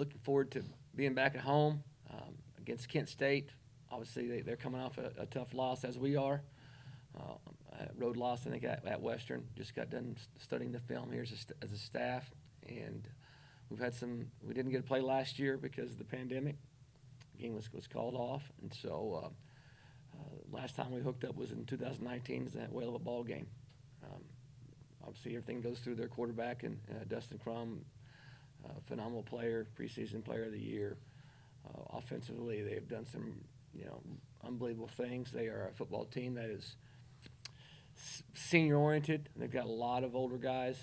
looking forward to being back at home against Kent State. Obviously, they're coming off a tough loss, as we are. Road loss, I think, at Western. Just got done studying the film here as a staff. And we've had we didn't get to play last year because of the pandemic. The game was called off. And so last time we hooked up was in 2019. It's that whale of a ball game. Obviously, everything goes through their quarterback, and Dustin Crum, phenomenal player, preseason player of the year. Offensively, they've done some, unbelievable things. They are a football team that is senior-oriented. They've got a lot of older guys.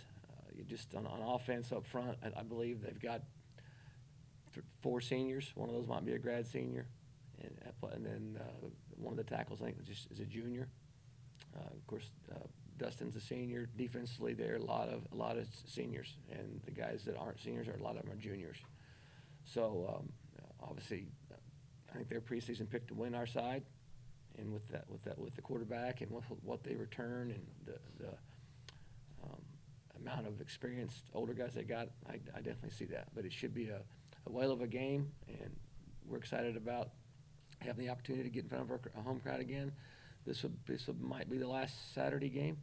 Just on offense up front, I believe they've got 4 seniors. One of those might be a grad senior, and then one of the tackles, I think, is a junior. Of course, Dustin's a senior. Defensively, there are a lot of seniors, and the guys that aren't seniors, a lot of them are juniors. So obviously, I think their preseason pick to win our side, and with the quarterback and with what they return and the amount of experienced older guys they got, I definitely see that. But it should be a whale of a game, and we're excited about having the opportunity to get in front of our home crowd again. This might be the last Saturday game.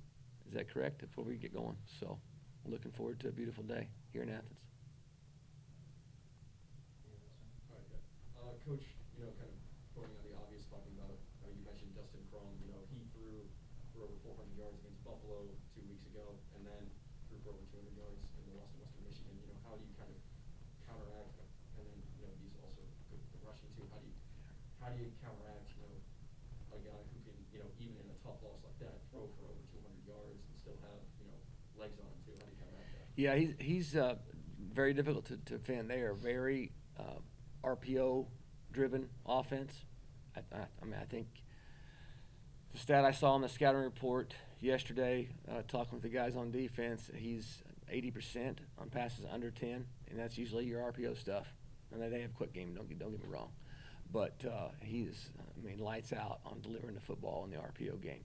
Is that correct? Before we get going. So I'm looking forward to a beautiful day here in Athens. All right, good. Coach, kind of pointing on the obvious, talking about, you mentioned Dustin Crum. He threw for over 400 yards against Buffalo 2 weeks ago, and then threw for over 200 yards in the loss to Western Michigan. How do you kind of counteract, and then, he's also good with the rushing too. How do you counteract, a guy who can, even in a tough loss like that, throw for over 200 yards and still have, legs on him too? How do you counteract that? Yeah, he's very difficult to defend. They are very RPO-driven offense. I think the stat I saw in the scouting report yesterday, talking with the guys on defense, he's 80% on passes under 10, and that's usually your RPO stuff. And they have a quick game. Don't get me wrong, but he's lights out on delivering the football in the RPO game.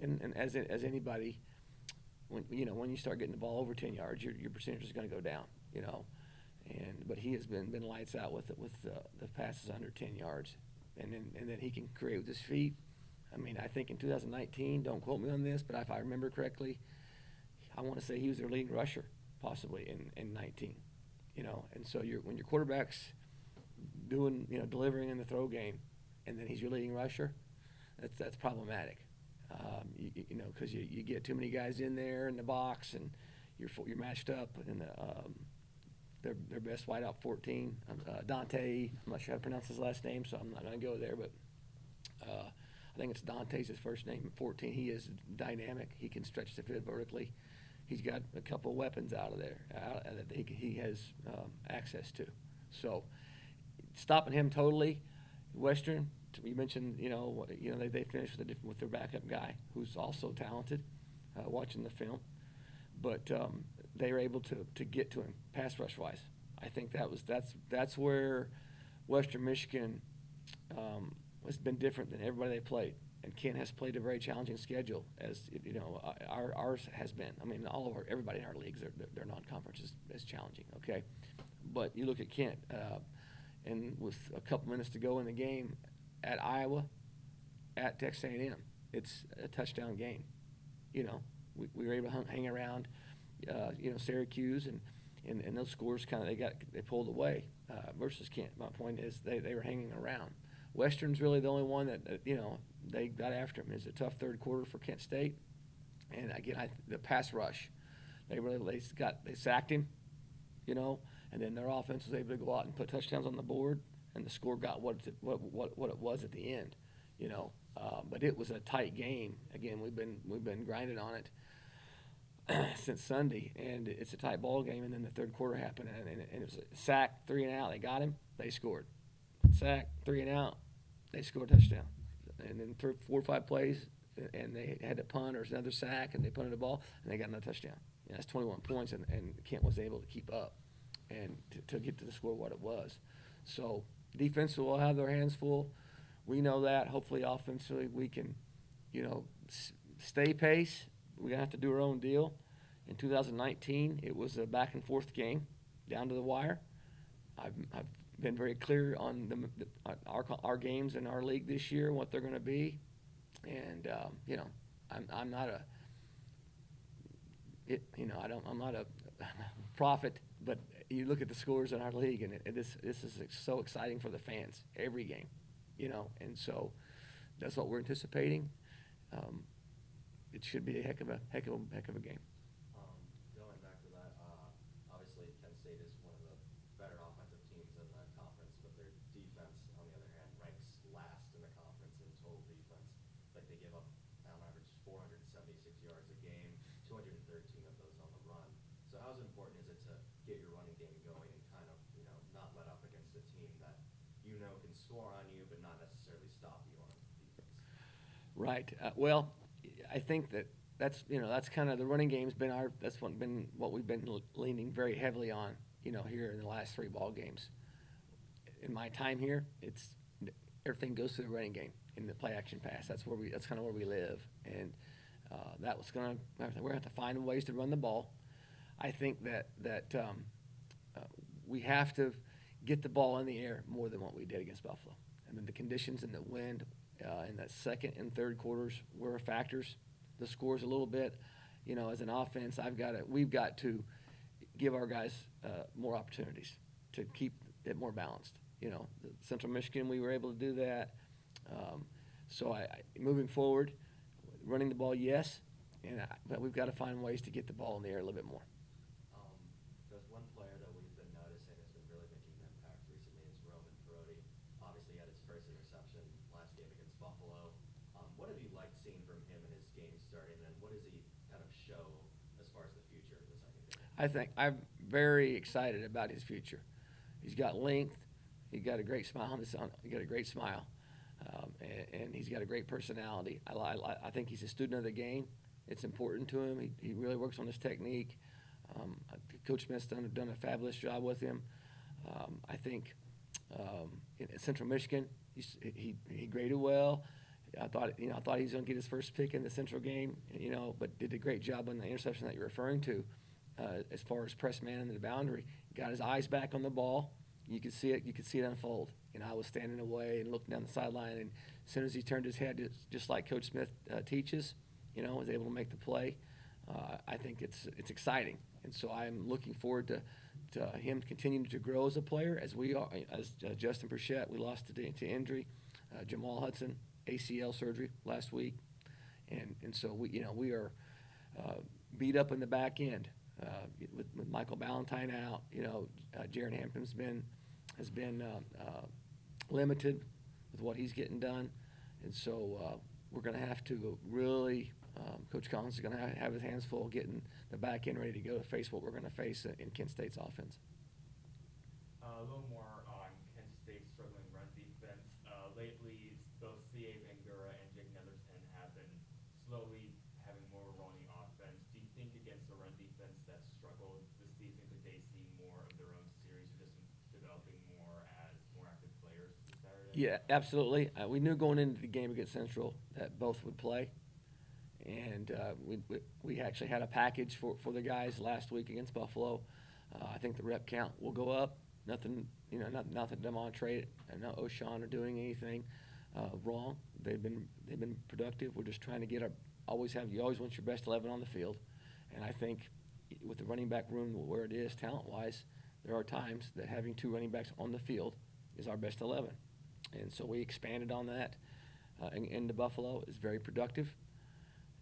And as anybody, when you start getting the ball over 10 yards, your percentage is going to go down. But he has been lights out with the passes under 10 yards, and then he can create with his feet. I think in 2019, don't quote me on this, but if I remember correctly, I want to say he was their leading rusher, possibly in 19. And so when your quarterback's doing, delivering in the throw game, and then he's your leading rusher, that's problematic. Because you get too many guys in there in the box, and you're matched up. And their best wideout 14, Dante. I'm not sure how to pronounce his last name, so I'm not going to go there. But I think it's Dante's his first name. 14. He is dynamic. He can stretch the field vertically. He's got a couple of weapons out of there that he has access to. So stopping him totally, Western. You mentioned, they finished with their backup guy, who's also talented. Watching the film, but they were able to get to him pass rush wise. I think that's where Western Michigan has been different than everybody they played. And Kent has played a very challenging schedule, as ours has been. Everybody in our leagues, their non-conference is challenging. Okay, but you look at Kent, and with a couple minutes to go in the game, at Iowa, at Texas A&M, it's a touchdown game. We were able to hang around, Syracuse, and those scores they pulled away versus Kent. My point is they were hanging around. Western's really the only one that they got after him. It's a tough third quarter for Kent State, and again the pass rush, they sacked him, and then their offense was able to go out and put touchdowns on the board, and the score got what it was at the end, But it was a tight game. Again, we've been grinding on it since Sunday, and it's a tight ball game. And then the third quarter happened, and it was a sack, 3 and out. They got him. They scored. Sack, 3 and out. They scored a touchdown. And then 4 or 5 plays, and they had to punt, or another sack, and they punted the ball, and they got another touchdown. And that's 21 points, and Kent was able to keep up and to get to the score what it was. So defense will have their hands full. We know that. Hopefully offensively we can, stay pace. We're going to have to do our own deal. In 2019, it was a back-and-forth game, down to the wire. I've been very clear on our games in our league this year, what they're going to be, and I'm not I'm not a prophet, but you look at the scores in our league, and this is so exciting for the fans every game, and so that's what we're anticipating. It should be a heck of a game. Going back to that, obviously Kent State is one of the better offensive teams in the conference, but their defense, on the other hand, ranks last in the conference in total defense. Like they give up, on average, 476 yards a game, 213 of those on the run. So how important is it to get your running game going and kind of, not let up against a team that can score on you, but not necessarily stop you on defense? Right. Well, I think that's kind of the running game's been what we've been leaning very heavily on, here in the last 3 ball games. In my time here, everything goes through the running game in the play action pass. That's kind of where we live, and we're gonna have to find ways to run the ball. I think that we have to get the ball in the air more than what we did against Buffalo. I mean, the conditions and the wind in that second and third quarters were factors. The scores a little bit, as an offense, we've got to give our guys more opportunities to keep it more balanced. Central Michigan, we were able to do that. So moving forward, running the ball, yes, but we've got to find ways to get the ball in the air a little bit more. There's one player that we've been noticing has been really making an impact recently is Roman Parodi. Obviously, he had his first interception last game against Buffalo. What have you liked seeing from him in his game starting, and what does he kind of show as far as the future of the secondary? I'm very excited about his future. He's got length. He got a great smile He got a great smile, and he's got a great personality. I think he's a student of the game. It's important to him. He really works on his technique. Coach Smith's done a fabulous job with him. I think in Central Michigan, he graded well. I thought he was going to get his first pick in the Central game, but did a great job on the interception that you're referring to. As far as press man in the boundary, got his eyes back on the ball. You could see it. You could see it unfold. I was standing away and looking down the sideline, and as soon as he turned his head, just like Coach Smith teaches, was able to make the play. I think it's exciting, and so I'm looking forward to him continuing to grow as a player. As we are, as Justin Burchett, we lost to injury. Jamal Hudson, ACL surgery last week, and so we are beat up in the back end with Michael Ballantyne out. Jaron Hampton's has been limited with what he's getting done, and so we're going to have to really. Coach Collins is going to have his hands full getting the back end ready to go to face what we're going to face in Kent State's offense. A little more on Kent State's struggling run defense. Lately, both C.A. Bangura and Jake Netherton have been slowly having more of a rolling offense. Do you think against a run defense that struggled this season, could they see more of their own series or just developing more as more active players this Saturday? Yeah, absolutely. We knew going into the game against Central that both would play. And we actually had a package for the guys last week against Buffalo. I think the rep count will go up. Nothing demonstrate, and no O'Shawn are doing anything wrong. They've been productive. We're just trying to you always want your best 11 on the field, and I think with the running back room where it is talent-wise, there are times that having 2 running backs on the field is our best 11, and so we expanded on that into Buffalo. It's very productive.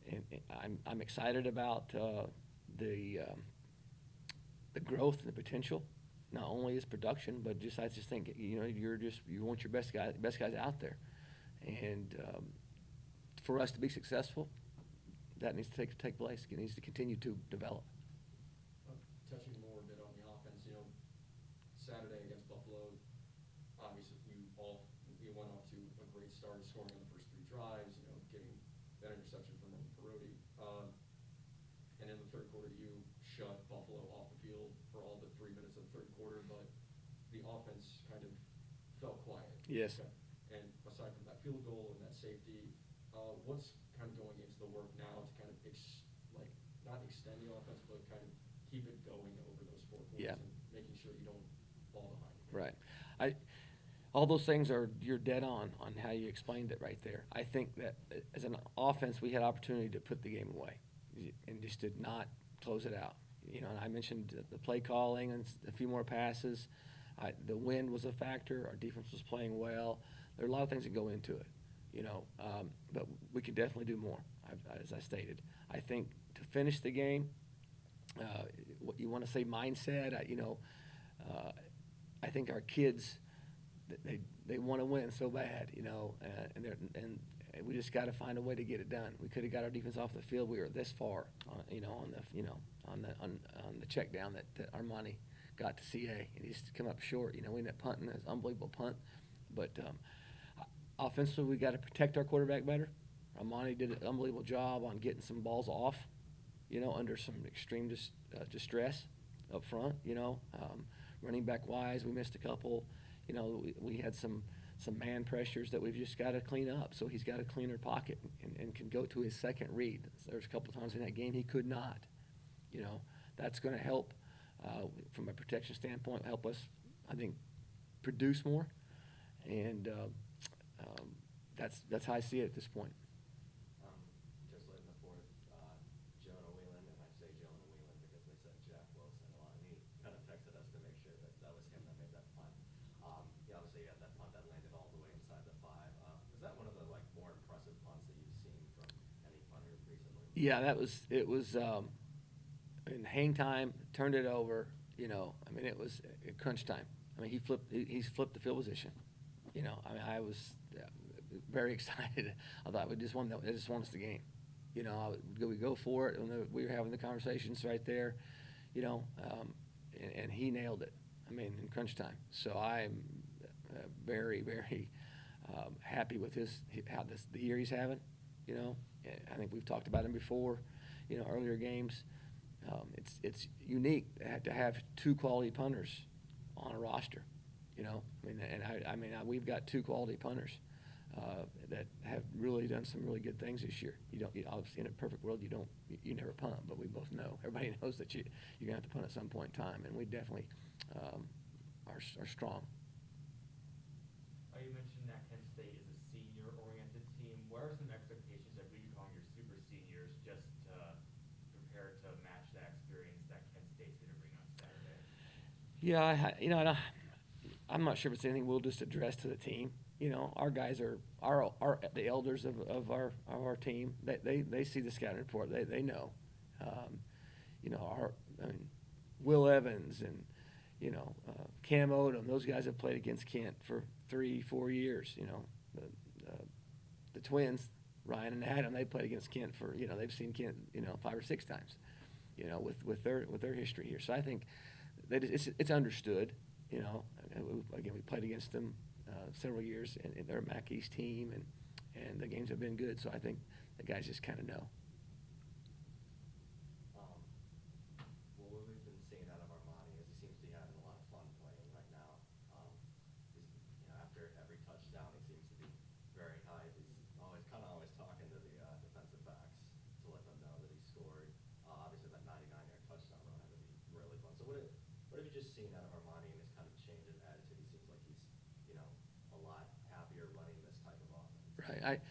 And I'm excited about the growth and the potential, not only as production, but I just think you want your best guys out there, and for us to be successful, that needs to take place. It needs to continue to develop. Touching more a bit on the offense, Saturday against Buffalo, obviously you went off to a great start, scoring on the first 3 drives, getting that interception from Parodi. And in the third quarter, you shut Buffalo off the field for all but 3 minutes of the third quarter, but the offense kind of fell quiet. Yes. Okay. And aside from that field goal and that safety, what's kind of going into the work now to kind of not extend the offense, but kind of keep it going over those 4 quarters Yeah. and making sure you don't fall behind? Right. All those things you're dead on how you explained it right there. I think that as an offense, we had opportunity to put the game away and just did not close it out. And I mentioned the play calling and a few more passes. The wind was a factor. Our defense was playing well. There are a lot of things that go into it, but we could definitely do more, as I stated. I think to finish the game, what you want to say mindset, I think our kids, they want to win so bad, and we just got to find a way to get it done. We could have got our defense off the field. We were this far, on the check down that Armani got to CA, and he's come up short. We ended up punting an unbelievable punt, but offensively we got to protect our quarterback better. Armani did an unbelievable job on getting some balls off, under some extreme distress up front. Running back wise, we missed a couple. We had some man pressures that we've just got to clean up. So he's got a cleaner pocket and can go to his second read. There's a couple times in that game he could not. That's going to help from a protection standpoint, help us, I think, produce more. And that's how I see it at this point. Just late in the fourth, Jonah Whelan, and I say Jonah Whelan because they said Jack Wilson a lot, and he kind of texted us to make sure that was him that made that punt. Obviously, you had that punt that landed all the way inside the 5. Is that one of the more impressive punts that you've seen from any punter recently? Yeah, it was in hang time, turned it over. It was crunch time. He's flipped the field position. I was very excited. I thought we just won us the game. We go for it, and we were having the conversations right there, and he nailed it. In crunch time. So I'm very, very happy with the year he's having. I think we've talked about him before. Earlier games. It's unique to have 2 quality punters on a roster. We've got 2 quality punters that have really done some really good things this year. Obviously in a perfect world you never punt, but we both know, everybody knows that you're gonna have to punt at some point in time, and we definitely are strong. You mentioned that Kent State is a senior-oriented team. What are some expectations that we can call your super seniors just to prepare to match that experience that Kent State's going to bring on Saturday? Yeah, I'm not sure if it's anything we'll just address to the team. Our guys are the elders of our team. They see the scouting report. They know. Will Evans and Cam Odom. Those guys have played against Kent for 3-4 years. The twins, Ryan and Adam, they played against Kent for they've seen Kent 5 or 6 times. With their history here. So I think that it's understood. Again, we played against them several years, and they're a MAC East team, and the games have been good. So I think the guys just kind of know. What we've been seeing out of Armani is he seems to be having a lot of fun playing right now. After every touchdown, he seems to be very high. He's always talking to the defensive backs to let them know that he scored. Obviously, that 99-yard touchdown run had to be really fun. So what have you just seen out of Armani and his kind of change in attitude? He seems like he's a lot happier running this type of offense. Right.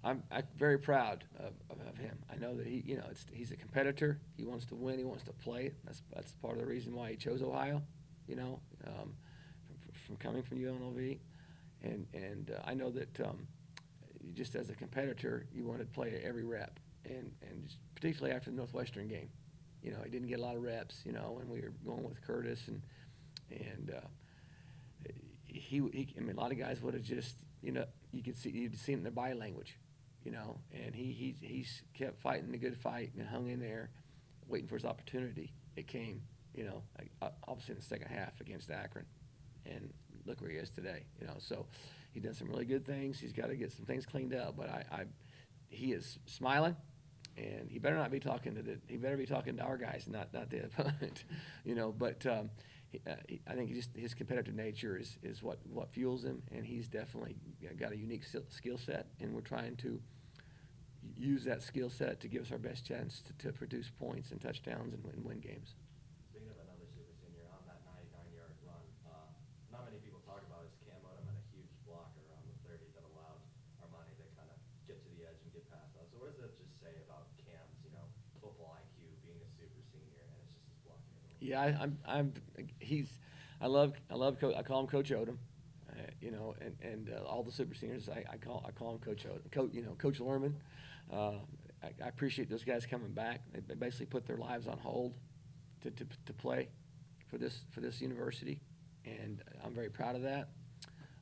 I'm very proud of him. I know that he's a competitor. He wants to win. He wants to play. That's part of the reason why he chose Ohio. From coming from UNLV, and I know that just as a competitor, you want to play every rep, and just particularly after the Northwestern game. He didn't get a lot of reps. When we were going with Curtis and he a lot of guys would have just you'd see it in their body language. And he's kept fighting the good fight and hung in there, waiting for his opportunity. It came, obviously in the second half against Akron, and look where he is today. So he's done some really good things. He's got to get some things cleaned up, but he is smiling, and he better not be talking he better be talking to our guys, not the opponent. But I think his competitive nature is what fuels him, and he's definitely got a unique skill set, and we're trying to use that skill set to give us our best chance to produce points and touchdowns and win games. Speaking of another super senior, on that 99-yard run, not many Yeah, I love I call him Coach Odom, you know, and all the super seniors I call him Coach Odom, Coach Lerman. I appreciate those guys coming back. They basically put their lives on hold to play for this university, and I'm very proud of that.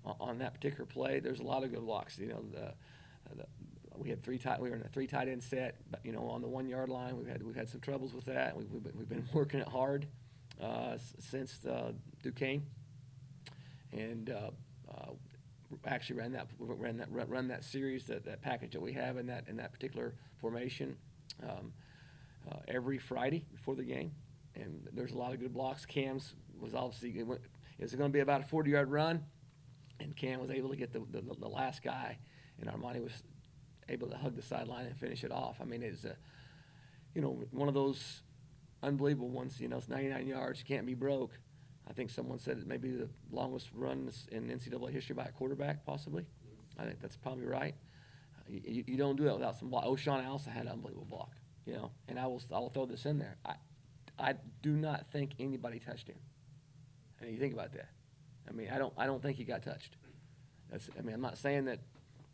On that particular play, there's a lot of good blocks. You know, we were in a 3 tight end set, but on the 1 yard line, we've had some troubles with that. We've been working it hard since Duquesne, and actually run that series, that package that we have in that particular formation every Friday before the game, and there's a lot of good blocks. Cam's was obviously it was going to be about a 40-yard run, and Cam was able to get the last guy, and Armani was able to hug the sideline and finish it off. I mean, it's one of those unbelievable ones. It's 99 yards, can't be broke. I think someone said it may be the longest run in NCAA history by a quarterback, possibly. I think that's probably right. You don't do that without some block. O'Shawn Allison had an unbelievable block, and I will throw this in there. I do not think anybody touched him. And you think about that. I mean, I don't think he got touched. I'm not saying that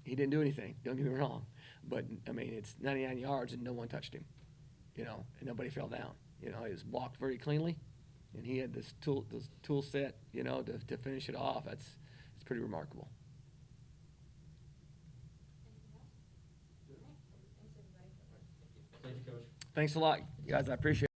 he didn't do anything. Don't get me wrong, but I mean, it's 99 yards and no one touched him, and nobody fell down. It was blocked very cleanly, and he had this tool set, to finish it off. It's pretty remarkable. Thank you, Coach. Thanks a lot, guys. I appreciate it.